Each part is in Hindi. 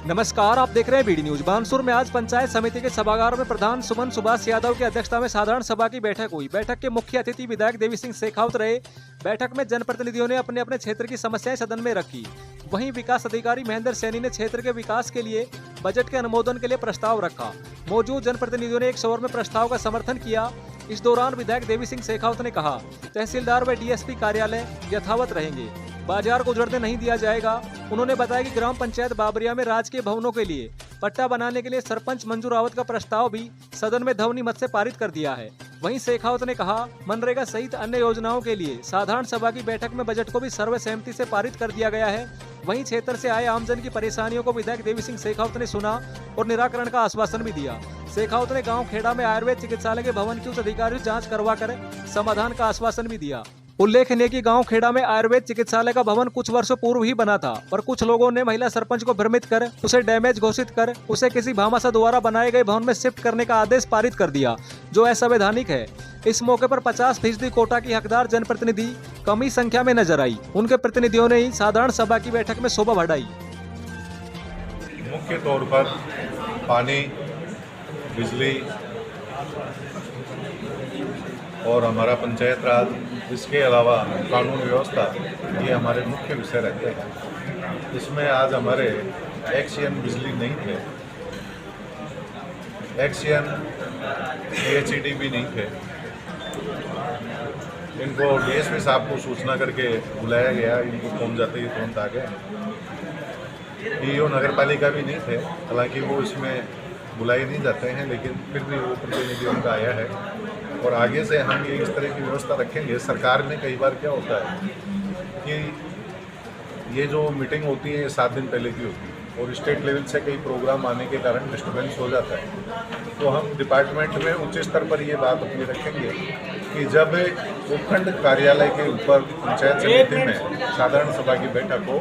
नमस्कार, आप देख रहे हैं बीडी न्यूज। बानसूर में आज पंचायत समिति के सभागार में प्रधान सुमन सुभाष यादव की अध्यक्षता में साधारण सभा की बैठक हुई। बैठक के मुख्य अतिथि विधायक देवी सिंह शेखावत रहे। बैठक में जनप्रतिनिधियों ने अपने अपने क्षेत्र की समस्याएं सदन में रखी। वहीं विकास अधिकारी महेंद्र सैनी ने क्षेत्र के विकास के लिए बजट के अनुमोदन के लिए प्रस्ताव रखा। मौजूद जनप्रतिनिधियों ने एक स्वर में प्रस्ताव का समर्थन किया। इस दौरान विधायक देवी सिंह शेखावत ने कहा, तहसीलदार व डीएसपी कार्यालय यथावत रहेंगे, बाजार को उजड़ने नहीं दिया जाएगा। उन्होंने बताया कि ग्राम पंचायत बाबरिया में राजकीय भवनों के लिए पट्टा बनाने के लिए सरपंच मंजू रावत का प्रस्ताव भी सदन में ध्वनि मत से पारित कर दिया है। वहीं शेखावत ने कहा, मनरेगा सहित अन्य योजनाओं के लिए साधारण सभा की बैठक में बजट को भी सर्वसहमति से पारित कर दिया गया है। वहीं क्षेत्र से आए आमजन की परेशानियों को विधायक देवी सिंह शेखावत ने सुना और निराकरण का आश्वासन भी दिया। शेखावत ने गाँव खेड़ा में आयुर्वेद चिकित्सालय के भवन की उच्च अधिकारियों जाँच करवाकर समाधान का आश्वासन भी दिया। उल्लेखनीय है कि गांव खेड़ा में आयुर्वेद चिकित्सालय का भवन कुछ वर्षों पूर्व ही बना था, पर कुछ लोगों ने महिला सरपंच को भ्रमित कर उसे डैमेज घोषित कर उसे किसी भामाशाह द्वारा बनाए गए भवन में शिफ्ट करने का आदेश पारित कर दिया, जो असंवैधानिक है। इस मौके पर 50% कोटा की हकदार जनप्रतिनिधि कमी संख्या में नजर आई। उनके प्रतिनिधियों ने ही साधारण सभा की बैठक में शोभा बढ़ाई। मुख्य तौर पर पानी, बिजली और हमारा पंचायत राज, इसके अलावा कानून व्यवस्था, ये हमारे मुख्य विषय रहते हैं। इसमें आज हमारे एक्सियन बिजली नहीं थे, एक्सियन PHED भी नहीं थे। इनको डीएसपी साहब को सूचना करके बुलाया गया, इनको फोन जाते ही तुरंत आ गए। PO नगर पालिका भी नहीं थे, हालांकि वो इसमें बुलाए नहीं जाते हैं, लेकिन फिर भी वो प्रतिनिधियों का आया है। और आगे से हम ये इस तरह की व्यवस्था रखेंगे। सरकार में कई बार क्या होता है कि ये जो मीटिंग होती है 7 दिन पहले की होती है और स्टेट लेवल से कई प्रोग्राम आने के कारण डिस्टर्बेंस हो जाता है। तो हम डिपार्टमेंट में उच्च स्तर पर ये बात अपनी रखेंगे कि जब उपखंड कार्यालय के ऊपर पंचायत समिति में साधारण सभा की बैठक हो,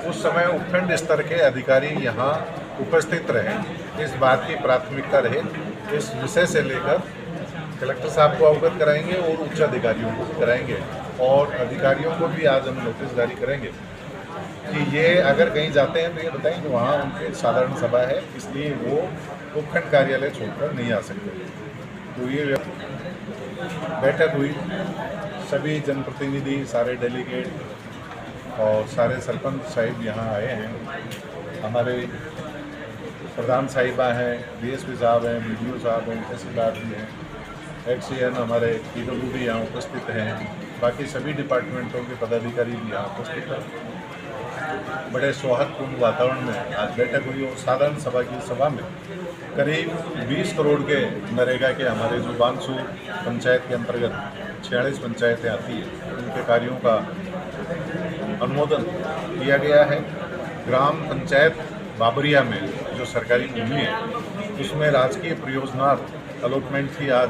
उस समय उपखंड स्तर के अधिकारी यहाँ उपस्थित रहें। इस बात की प्राथमिकता रहे। इस विषय से लेकर कलेक्टर साहब को अवगत कराएंगे और उच्च अधिकारियों को भी कराएंगे, और अधिकारियों को भी आज हम नोटिस जारी करेंगे कि ये अगर कहीं जाते हैं तो ये बताएं कि वहाँ उनके साधारण सभा है, इसलिए वो उपखंड कार्यालय छोड़कर नहीं आ सकते। तो ये बैठक हुई, सभी जनप्रतिनिधि, सारे डेलीगेट और सारे सरपंच साहिब यहाँ आए हैं। हमारे प्रधान साहिबा हैं, DSP साहब हैं, BDO साहब हैं, तहसीलदार भी हैं, एक्सियन हमारे PWD यहाँ उपस्थित हैं, बाकी सभी डिपार्टमेंटों के पदाधिकारी भी यहाँ उपस्थित हैं। बड़े सौहार्दपूर्ण वातावरण में आज बैठक हुई और साधारण सभा की सभा में करीब 20 करोड़ के नरेगा के हमारे जो बानसूर पंचायत के अंतर्गत 46 पंचायतें आती हैं, उनके कार्यों का अनुमोदन किया गया है। ग्राम पंचायत बाबरिया में जो सरकारी भूमि है, उसमें राजकीय प्रयोजनार्थ अलॉटमेंट की आज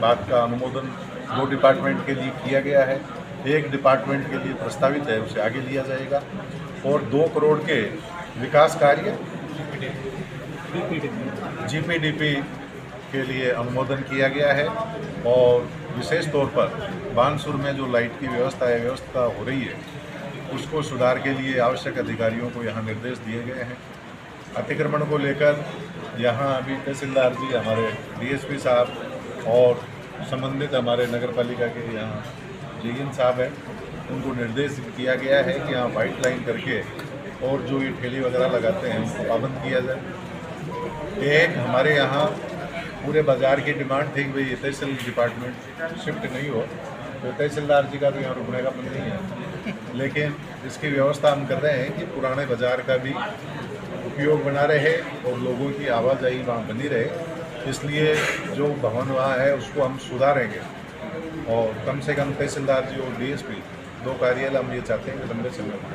बात का अनुमोदन 2 डिपार्टमेंट के लिए किया गया है। एक डिपार्टमेंट के लिए प्रस्तावित है, उसे आगे लिया जाएगा। और 2 करोड़ के विकास कार्य GPDP के लिए अनुमोदन किया गया है। और विशेष तौर पर बानसूर में जो लाइट की व्यवस्था हो रही है, उसको सुधार के लिए आवश्यक अधिकारियों को यहाँ निर्देश दिए गए हैं। अतिक्रमण को लेकर यहाँ अभी तहसीलदार जी, हमारे DSP साहब और संबंधित हमारे नगर पालिका के यहाँ JN साहब हैं, उनको निर्देश किया गया है कि यहाँ वाइट लाइन करके और जो ये ठेली वगैरह लगाते हैं उनको पाबंद किया जाए। एक हमारे यहाँ पूरे बाज़ार की डिमांड थी कि भाई तहसील डिपार्टमेंट शिफ्ट नहीं हो, तो तहसीलदार जी का तो यहाँ रुकने का मन नहीं है, लेकिन इसकी व्यवस्था हम कर रहे हैं कि पुराने बाज़ार का भी उपयोग बना रहे और लोगों की आवाजाही वहाँ बनी रहे। इसलिए जो भवन वहाँ है उसको हम सुधारेंगे और कम से कम तहसीलदार जी और DSP 2 कार्यालय हम ये चाहते हैं कि लंबे समय में